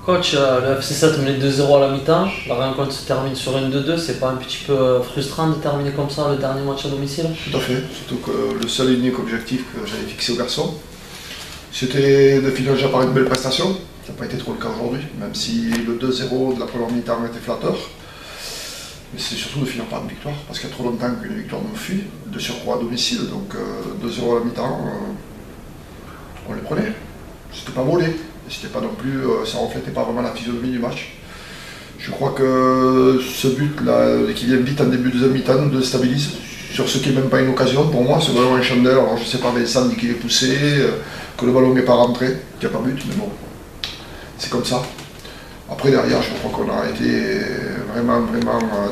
Coach, le FC7 menait 2-0 à la mi-temps, la rencontre se termine sur un 2-2, c'est pas un petit peu frustrant de terminer comme ça le dernier match à domicile? Tout à fait, surtout que le seul et unique objectif que j'avais fixé aux garçons, c'était de finir déjà par une belle prestation. Ça n'a pas été trop le cas aujourd'hui, même si le 2-0 de la première mi-temps était flatteur. Mais c'est surtout de finir par une victoire, parce qu'il y a trop longtemps qu'une victoire nous fuit, de surcroît à domicile, donc 2-0 à la mi-temps, on les prenait. C'était pas volé. C'était pas non plus, ça reflétait pas vraiment la physionomie du match. Je crois que ce but là, qui vient vite en début de deuxième mi-temps, nous déstabilise sur ce qui n'est même pas une occasion. Pour moi, ce ballon est chandelle. Alors je sais pas, Vincent dit qu'il est poussé, que le ballon n'est pas rentré, qu'il n'y a pas but, mais bon, c'est comme ça. Après derrière, je crois qu'on a été vraiment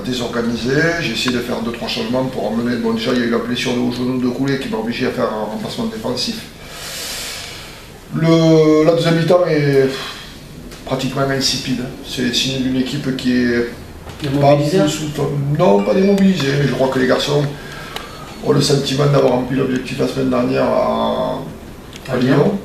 désorganisé. J'ai essayé de faire 2-3 changements pour emmener. Bon, déjà il y a eu la blessure de haut genou de Coulet qui m'a obligé à faire un remplacement défensif. La deuxième mi-temps est pratiquement insipide. C'est le signe d'une équipe qui est Démobilisée? Non, pas démobilisée, mais je crois que les garçons ont le sentiment d'avoir rempli l'objectif la semaine dernière à Lyon.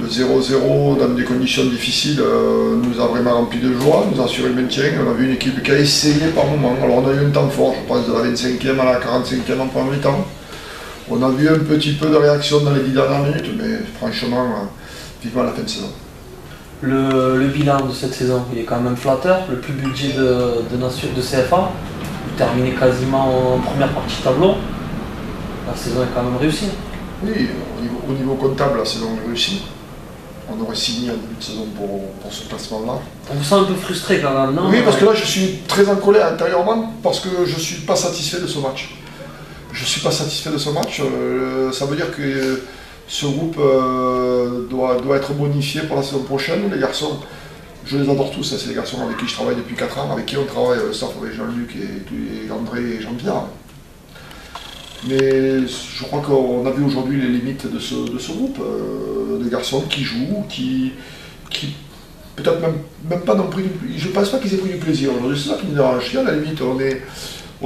Le 0-0 dans des conditions difficiles nous a vraiment rempli de joie, nous a assuré le maintien. On a vu une équipe qui a essayé par moment. Alors on a eu un temps fort, je pense de la 25e à la 45e en première mi-temps. On a vu un petit peu de réaction dans les 10 dernières minutes, mais franchement, vivement la fin de saison. Le bilan de cette saison, il est quand même flatteur, le plus budget de CFA, vous terminez quasiment en première partie de tableau, la saison est quand même réussie. Oui, au niveau comptable, la saison est réussie. On aurait signé en début de saison pour ce placement-là. On vous sent un peu frustré quand même, non? Oui, parce que là, je suis très en colère intérieurement, parce que je ne suis pas satisfait de ce match. Je ne suis pas satisfait de ce match. Ça veut dire que ce groupe doit être bonifié pour la saison prochaine. Les garçons, je les adore tous. C'est les garçons avec qui je travaille depuis 4 ans, avec qui on travaille, sauf avec Jean-Luc et André et Jean-Pierre. Mais je crois qu'on a vu aujourd'hui les limites de ce groupe. Des garçons qui jouent, qui peut-être même pas non plus. Je ne pense pas qu'ils aient pris du plaisir aujourd'hui. C'est ça qui nous dérange. À la limite, on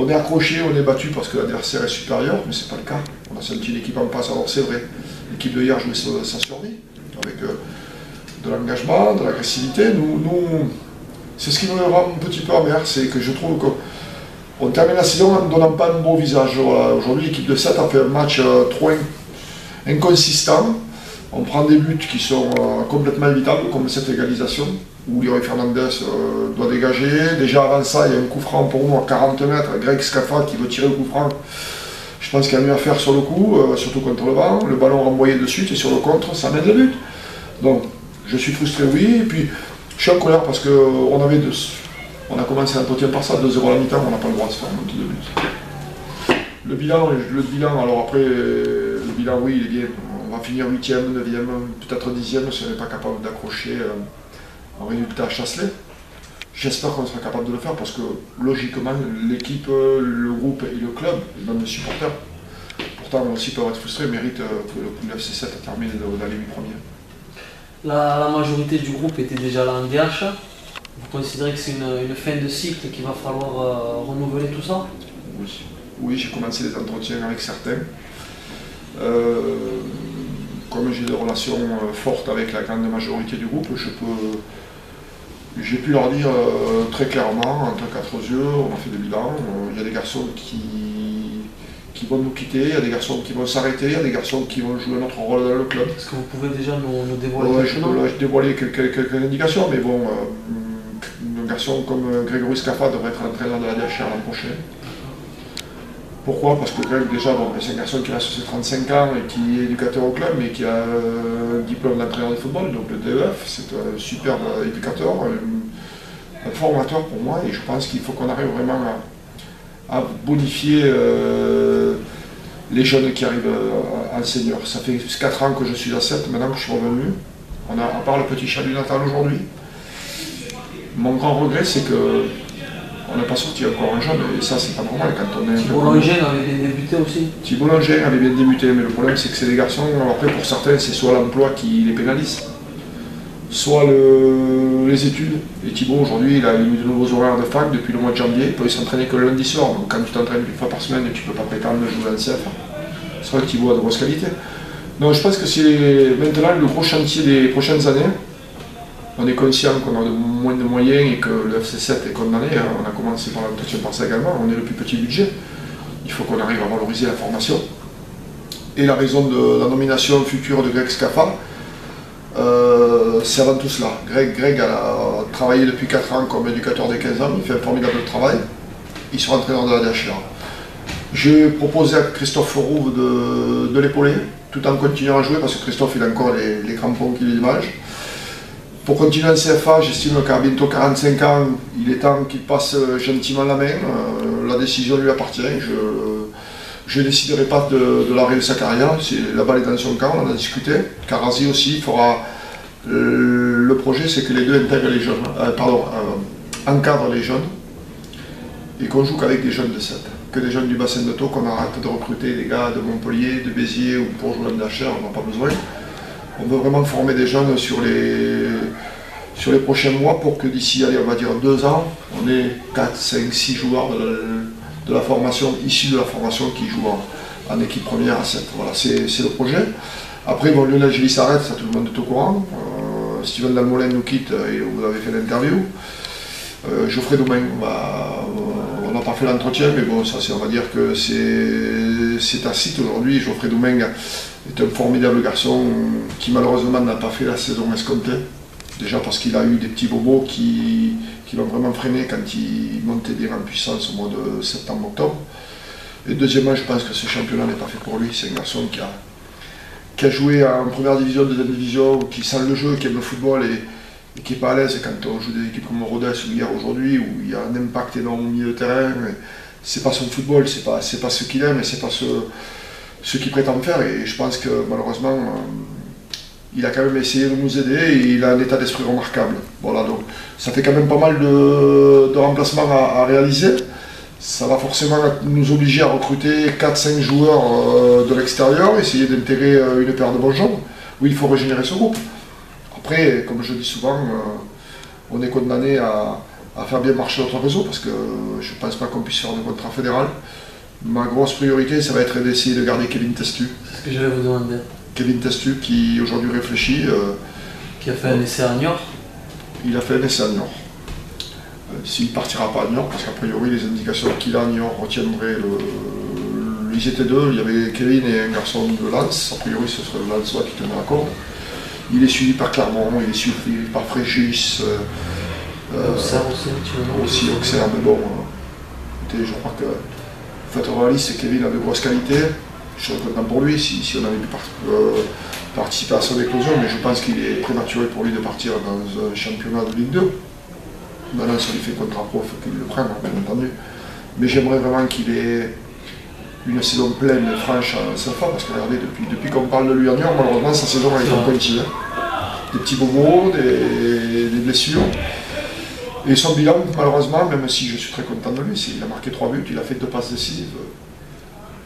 est accroché, on est battu parce que l'adversaire est supérieur, mais c'est pas le cas. On a senti l'équipe en face, alors c'est vrai. L'équipe de hier jouait sa survie, avec de l'engagement, de l'agressivité. Nous c'est ce qui me rend un petit peu amer, c'est que je trouve qu'on termine la saison en ne donnant pas un beau visage. Voilà. Aujourd'hui, l'équipe de 7 a fait un match trop inconsistant. On prend des buts qui sont complètement évitables, comme cette égalisation, où Leroy Fernandez doit dégager. Déjà avant ça, il y a un coup franc pour nous à 40 mètres, Greg Scaffa qui veut tirer le coup franc. Je pense qu'il y a mieux à faire sur le coup, surtout contre le vent. Le ballon renvoyé de suite et sur le contre, ça mène le but. Donc je suis frustré, oui, et puis je suis en colère parce qu'on a commencé l'entretien par ça, 2-0 à la mi-temps, on n'a pas le droit de se faire monter de but. Le bilan, alors après, le bilan, oui, il est bien. On va finir 8e, 9e, peut-être 10e si on n'est pas capable d'accrocher un résultat à Chasselet. J'espère qu'on sera capable de le faire parce que logiquement, l'équipe, le groupe et le club, et même les supporters, pourtant aussi peuvent être frustrés, méritent que le FC7 termine dans les 8 premiers. La majorité du groupe était déjà là en DH. Vous considérez que c'est une fin de cycle qu'il va falloir renouveler tout ça? Oui, j'ai commencé les entretiens avec certains. Comme j'ai des relations fortes avec la grande majorité du groupe, j'ai pu leur dire très clairement, entre quatre yeux, on a fait des bilans, il y a des garçons qui vont nous quitter, il y a des garçons qui vont s'arrêter, il y a des garçons qui vont jouer notre rôle dans le club. Est-ce que vous pouvez déjà nous dévoiler quelque chose? Je peux dévoiler quelques indications, mais bon, un garçon comme Grégory Scaffa devrait être entraîneur de la DHR l'an prochain. Pourquoi? Parce que Greg, déjà, bon, c'est un garçon qui a ses 35 ans et qui est éducateur au club, mais qui a un diplôme d'entraîneur de football, donc le DEF, c'est un superbe éducateur, un formateur pour moi, et je pense qu'il faut qu'on arrive vraiment à bonifier les jeunes qui arrivent en senior. Ça fait 4 ans que je suis à 7, maintenant que je suis revenu. À part le petit chat du Natal aujourd'hui. Mon grand regret, c'est que on n'a pas sorti encore un jeune, et ça c'est pas normal quand on est... Thibault Longin avait bien débuté aussi. Thibault Longin avait bien débuté, mais le problème c'est que c'est des garçons, après pour certains c'est soit l'emploi qui les pénalise, soit les études. Et Thibault aujourd'hui il a eu de nouveaux horaires de fac depuis le mois de janvier, il peut s'entraîner que le lundi soir, donc quand tu t'entraînes une fois par semaine et tu ne peux pas prétendre jouer en CF, c'est vrai que Thibault a de grosses qualités. Donc je pense que c'est maintenant le gros chantier des prochaines années, On est conscient qu'on a moins de moyens et que le FC7 est condamné. On a commencé par l'entretien par ça également. On est le plus petit budget. Il faut qu'on arrive à valoriser la formation. Et la raison de la nomination future de Greg Scaffa, c'est avant tout cela. Greg a travaillé depuis 4 ans comme éducateur des 15 ans. Il fait un formidable travail. Il sera entraîneur de la DHR. J'ai proposé à Christophe Rouve de l'épauler, tout en continuant à jouer, parce que Christophe il a encore les crampons qui lui mangent. Pour continuer en CFA, j'estime qu'à bientôt 45 ans, il est temps qu'il passe gentiment la main. La décision lui appartient. Je ne déciderai pas de l'arrêt de sa carrière. La balle est dans son camp, on en a discuté. Karazi aussi fera. Le projet, c'est que les deux intègrent les jeunes, encadrent les jeunes et qu'on joue qu'avec des jeunes de 7. Que des jeunes du bassin de Thau, qu'on arrête de recruter des gars de Montpellier, de Béziers ou pour jouer en DHR, on n'a pas besoin. On veut vraiment former des jeunes sur les prochains mois pour que d'ici, allez, on va dire 2 ans, on ait 4, 5, 6 joueurs de la formation, issus de la formation qui jouent en équipe première à 7. Voilà, c'est le projet. Après, bon, Lionel Gilly s'arrête, ça tout le monde est au courant. Steven Dalmolin nous quitte et vous avez fait l'interview. Geoffrey Doumain, on n'a pas fait l'entretien, mais bon, ça, on va dire que c'est tacite aujourd'hui. Geoffrey Doumain est un formidable garçon qui malheureusement n'a pas fait la saison escomptée. Déjà parce qu'il a eu des petits bobos qui l'ont vraiment freiné quand il montait bien en puissance au mois de septembre-octobre. Et deuxièmement, je pense que ce championnat n'est pas fait pour lui. C'est un garçon qui a joué en première division, deuxième division, qui sent le jeu, qui aime le football et qui n'est pas à l'aise quand on joue des équipes comme Rodez ou hier aujourd'hui, où il y a un impact énorme au milieu de terrain. C'est pas son football, c'est pas ce qu'il aime et c'est pas ce qu'il prétend faire. Et je pense que malheureusement, il a quand même essayé de nous aider et il a un état d'esprit remarquable. Voilà, donc ça fait quand même pas mal de remplacements à réaliser. Ça va forcément nous obliger à recruter 4-5 joueurs de l'extérieur, essayer d'intégrer une paire de bons jambes, où il faut régénérer ce groupe. Après, comme je dis souvent, on est condamné à faire bien marcher notre réseau, parce que je ne pense pas qu'on puisse faire un contrat fédéral. Ma grosse priorité, ça va être d'essayer de garder Kevin Testu. C'est ce que je vais vous demander. Kevin Testu qui aujourd'hui réfléchit. Qui a fait un essai à Niort. Il a fait un essai à Niort. S'il ne partira pas à Niort, parce qu'a priori les indications qu'il a à Niort retiendraient ils étaient deux, il y avait Kevin et un garçon de Lens, a priori ce serait le Lensois qui tiendra la corde. Il est suivi par Clermont, il est suivi par Fréjus. Auxerre aussi, Auxerre, mais bon, je crois que, en fait, réaliste, Kevin a de grosses qualités. Je serais content pour lui si on avait pu participer à son éclosion, mais je pense qu'il est prématuré pour lui de partir dans un championnat de Ligue 2. Maintenant, ça lui fait contrat pro, il faut qu'il le prenne, bien entendu. Mais j'aimerais vraiment qu'il ait une saison pleine et franche à CFA, parce que regardez, depuis qu'on parle de lui en Niort, malheureusement, sa saison est en pointille. Des petits bobos, des blessures. Et son bilan, malheureusement, même si je suis très content de lui, il a marqué 3 buts, il a fait 2 passes décisives.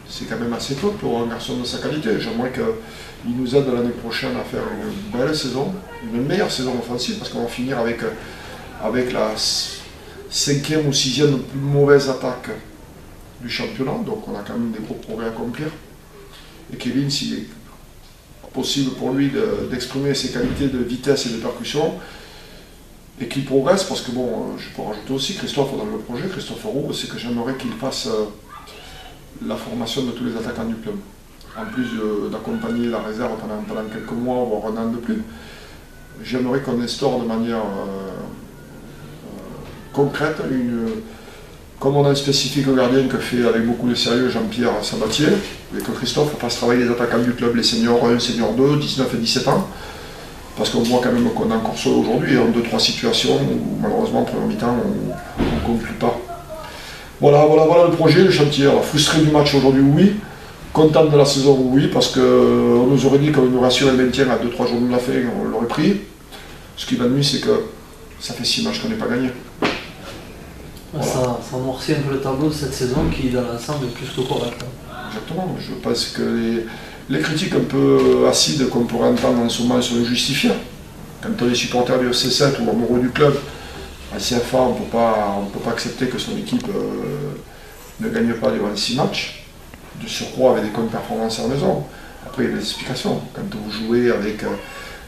C'est quand même assez peu pour un garçon de sa qualité. J'aimerais qu'il nous aide l'année prochaine à faire une belle saison, une meilleure saison offensive, parce qu'on va finir avec la 5e ou 6e plus mauvaise attaque du championnat, donc on a quand même des gros progrès à accomplir. Et Kevin, s'il est possible pour lui d'exprimer ses qualités de vitesse et de percussion, et qu'il progresse, parce que bon, je peux rajouter aussi Christophe dans le projet, Christophe Roux, c'est que j'aimerais qu'il fasse la formation de tous les attaquants du club, en plus d'accompagner la réserve pendant quelques mois, voire un an de plus. J'aimerais qu'on instaure de manière concrète, comme on a un spécifique gardien que fait avec beaucoup de sérieux Jean-Pierre Sabatier, et que Christophe fasse travailler les attaquants du club, les seniors 1, seniors 2, 19 et 17 ans, parce qu'on voit quand même qu'on est encore seul aujourd'hui, en 2-3 situations où malheureusement en première mi-temps on ne conclut pas. Voilà le projet, le chantier. Alors, frustré du match aujourd'hui, oui. Content de la saison, oui, parce qu'on nous aurait dit qu'on nous rassurait le maintien à 2-3 jours de la fin, on l'aurait pris. Ce qui m'ennuie, c'est que ça fait 6 matchs qu'on n'est pas gagné. Voilà. Ça noircit un peu le tableau de cette saison qui, dans l'ensemble, est plutôt correct. Exactement. Je pense que les critiques un peu acides qu'on pourrait entendre en ce moment sont justifiées. Quand on est supporter du FC7 ou amoureux du club, à CFA, on ne peut pas accepter que son équipe ne gagne pas durant 6 matchs, de surcroît avec des contre-performances à la maison. Après, il y a des explications. Quand vous jouez avec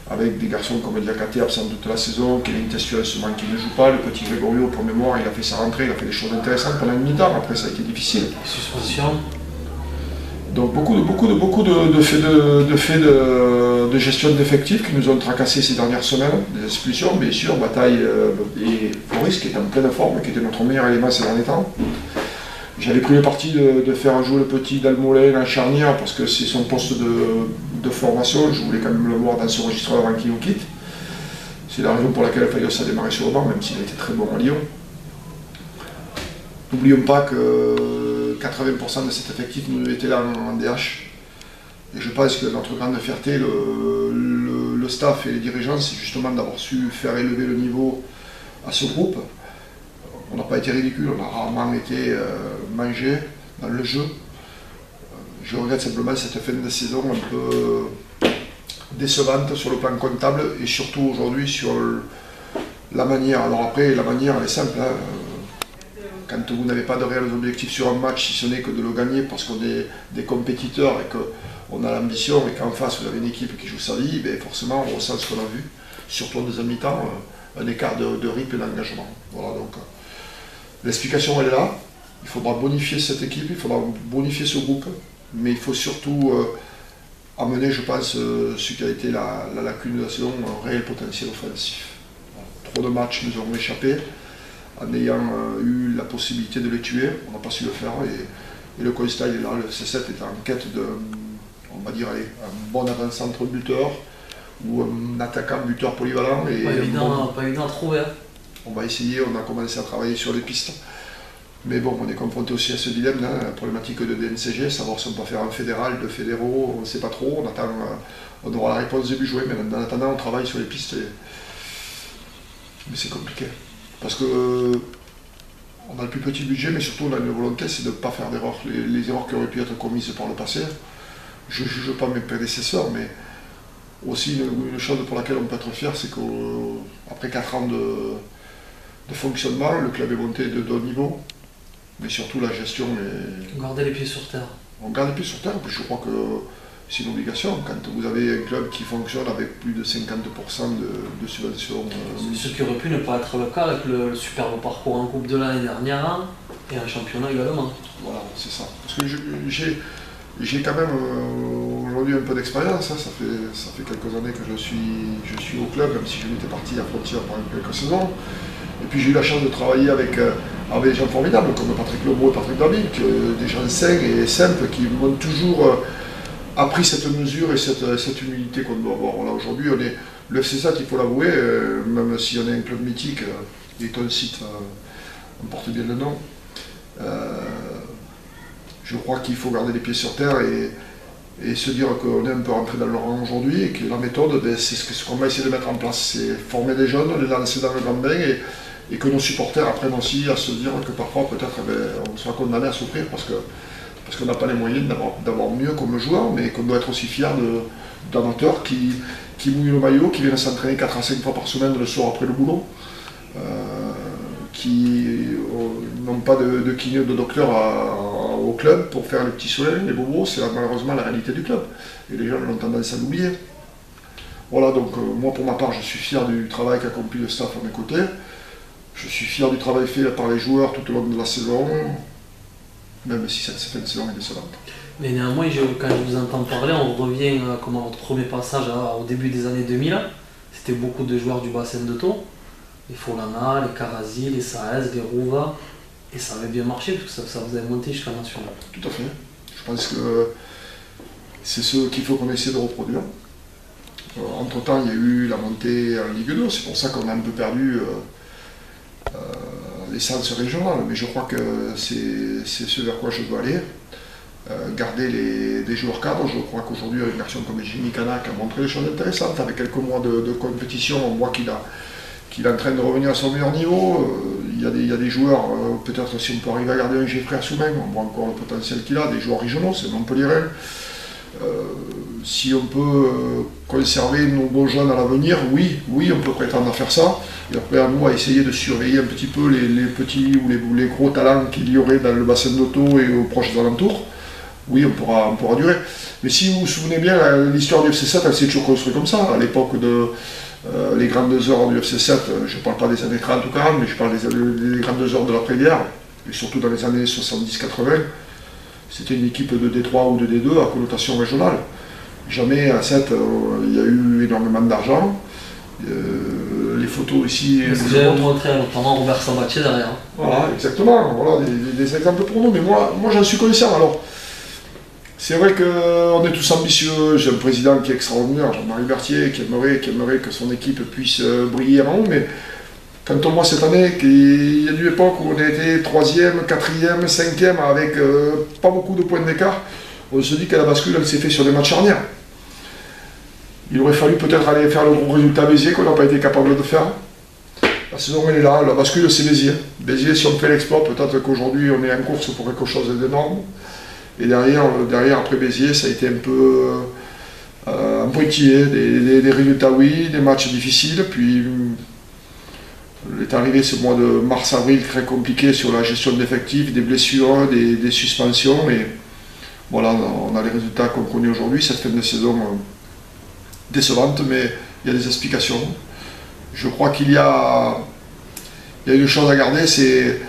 avec des garçons comme Diakate absent toute la saison, Kevin Testuel qui ne joue pas, le petit Gregorio pour mémoire, il a fait sa rentrée, il a fait des choses intéressantes pendant une mi-temps, après ça a été difficile. Suspension. Donc beaucoup de faits de gestion d'effectifs qui nous ont tracassé ces dernières semaines, des expulsions, bien sûr, Bataille et Floris qui est en pleine forme, qui était notre meilleur élément ces derniers temps. J'avais pris le parti de faire jouer le petit Dalmolin en charnière parce que c'est son poste de formation, je voulais quand même le voir dans ce registre avant qu'il nous quitte. C'est la raison pour laquelle Fayos a démarré sur le banc, même s'il a été très bon à Lyon. N'oublions pas que 80% de cet effectif nous était là en DH. Et je pense que notre grande fierté, le staff et les dirigeants, c'est justement d'avoir su faire élever le niveau à ce groupe. On n'a pas été ridicule, on a rarement été mangé dans le jeu. Je regrette simplement cette fin de saison un peu décevante sur le plan comptable et surtout aujourd'hui sur la manière. Alors après, la manière elle est simple. Hein. Quand vous n'avez pas de réels objectifs sur un match, si ce n'est que de le gagner parce qu'on est des compétiteurs et qu'on a l'ambition et qu'en face vous avez une équipe qui joue sa vie, ben forcément on ressent ce qu'on a vu. Surtout en deuxième mi-temps, un écart de rythme et d'engagement. Voilà, donc l'explication elle est là. Il faudra bonifier cette équipe, il faudra bonifier ce groupe, mais il faut surtout amener, je pense, ce qui a été la lacune de la saison, un réel potentiel offensif. Trop de matchs nous ont échappé. En ayant eu la possibilité de les tuer, on n'a pas su le faire et le constat est là, le C7 est en quête de, on va dire, allez, un bon avant-centre buteur ou un attaquant buteur polyvalent. Et pas évident à trouver. On va essayer, on a commencé à travailler sur les pistes. Mais bon, on est confronté aussi à ce dilemme, hein, la problématique de DNCG, savoir si on peut faire un fédéral, deux fédéraux, on ne sait pas trop, on attend, on aura la réponse début juin, mais en attendant on travaille sur les pistes. Mais c'est compliqué. Parce que on a le plus petit budget, mais surtout on a une volonté, c'est de ne pas faire d'erreurs. Les erreurs qui auraient pu être commises par le passé, je ne juge pas mes prédécesseurs, mais aussi une chose pour laquelle on peut être fier, c'est qu'après 4 ans de fonctionnement, le club est monté de haut niveau, mais surtout la gestion est... Garder les pieds sur terre. On garde les pieds sur terre, puis je crois que c'est une obligation. Quand vous avez un club qui fonctionne avec plus de 50% de subventions... Ce qui aurait pu ne pas être le cas avec le superbe parcours en Coupe de l'année dernière et en championnat également. Voilà, c'est ça. Parce que j'ai quand même aujourd'hui un peu d'expérience, hein. Ça fait quelques années que je suis au club, même si je m'étais parti à Frontier pendant quelques saisons. Et puis j'ai eu la chance de travailler avec des gens formidables comme Patrick Lebeau et Patrick Dabi, des gens sains et simples qui m'ont toujours appris cette mesure et cette humilité qu'on doit avoir. Voilà, aujourd'hui, le FC7, il faut l'avouer, même si on est un club mythique, Eton Site, on porte bien le nom. Je crois qu'il faut garder les pieds sur terre et se dire qu'on est un peu rentré dans le rang aujourd'hui et que la méthode, c'est ce qu'on va essayer de mettre en place. C'est former des jeunes, les lancer dans le grand bain et que nos supporters apprennent aussi à se dire que parfois peut-être on sera condamné à souffrir parce qu'on n'a pas les moyens d'avoir mieux comme joueur, mais qu'on doit être aussi fier d'amateurs qui mouillent le maillot, qui viennent s'entraîner 4 à 5 fois par semaine le soir après le boulot, qui n'ont pas de kiné ou de docteur au club pour faire les petits soleils, les bobos, c'est malheureusement la réalité du club. Et les gens ont tendance à l'oublier. Voilà, donc moi pour ma part, je suis fier du travail qu'accomplit le staff à mes côtés. Je suis fier du travail fait par les joueurs tout au long de la saison, même si cette fin de saison est décevante. Mais néanmoins, quand je vous entends parler, on revient comme à votre premier passage au début des années 2000. C'était beaucoup de joueurs du bassin de Thau, les Folana, les Karasi, les Saez, les Rouva, et ça avait bien marché parce que ça vous avait monté jusqu'à national. Tout à fait. Je pense que c'est ce qu'il faut qu'on essaie de reproduire. Entre-temps, il y a eu la montée en Ligue 2, c'est pour ça qu'on a un peu perdu l'essence régionale, mais je crois que c'est ce vers quoi je veux aller. Garder des joueurs cadres, je crois qu'aujourd'hui, une version comme Jimmy Kanak a montré des choses intéressantes. Avec quelques mois de compétition, on voit qu'il est en train de revenir à son meilleur niveau. Il y a des joueurs, peut-être si on peut arriver à garder un Geoffrey Assoumen, on voit encore le potentiel qu'il a, des joueurs régionaux, c'est Montpellier. Si on peut conserver nos beaux jeunes à l'avenir, oui, on peut prétendre à faire ça. Et après, à nous, à essayer de surveiller un petit peu les petits ou les gros talents qu'il y aurait dans le bassin d'Auto et aux proches alentours. oui, on pourra durer. Mais si vous vous souvenez bien, l'histoire du FC7, elle s'est toujours construite comme ça. À l'époque de les grandes heures du FC7, je ne parle pas des années 30 ou 40, mais je parle des grandes heures de l'après-guerre, et surtout dans les années 70-80, c'était une équipe de D3 ou de D2 à connotation régionale. Jamais à 7, il y a eu énormément d'argent. Les photos ici. Vous avez montré notamment Robert Sabatier derrière. Voilà, exactement. Voilà, des exemples pour nous. Mais moi j'en suis conscient. Alors, c'est vrai qu'on est tous ambitieux. J'ai un président qui est extraordinaire, Jean-Marie Berthier, qui aimerait que son équipe puisse briller en haut. Mais quand on voit cette année qu'il y a une époque où on a été 3e, 4e, 5e avec pas beaucoup de points d'écart, on se dit que la bascule, elle s'est faite sur des matchs charnières. Il aurait fallu peut-être aller faire le gros résultat à Béziers qu'on n'a pas été capable de faire. La saison elle est là, la bascule c'est Béziers. Béziers, si on fait l'exploit, peut-être qu'aujourd'hui on est en course pour quelque chose d'énorme. Et derrière, après Béziers, ça a été un peu un pointillé, des résultats oui, des matchs difficiles. Puis est arrivé ce mois de mars-avril très compliqué sur la gestion d'effectifs, des blessures, des suspensions. Et voilà, on a les résultats qu'on connaît aujourd'hui, cette fin de saison décevante, mais il y a des explications. Je crois qu'il y a une chose à garder, c'est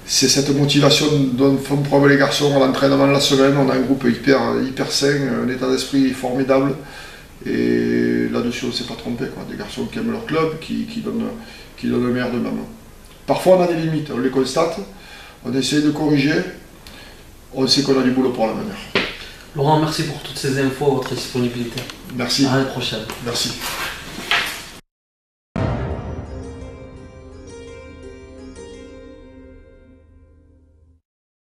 cette motivation dont font preuve les garçons à l'entraînement la semaine. On a un groupe hyper sain, un état d'esprit formidable, et là-dessus on ne s'est pas trompé, quoi. Des garçons qui aiment leur club, qui donnent le meilleur d'eux-mêmes. Parfois on a des limites, on les constate, on essaie de corriger, on sait qu'on a du boulot pour l'avenir. Laurent, merci pour toutes ces infos, votre disponibilité. Merci. À la prochaine. Merci.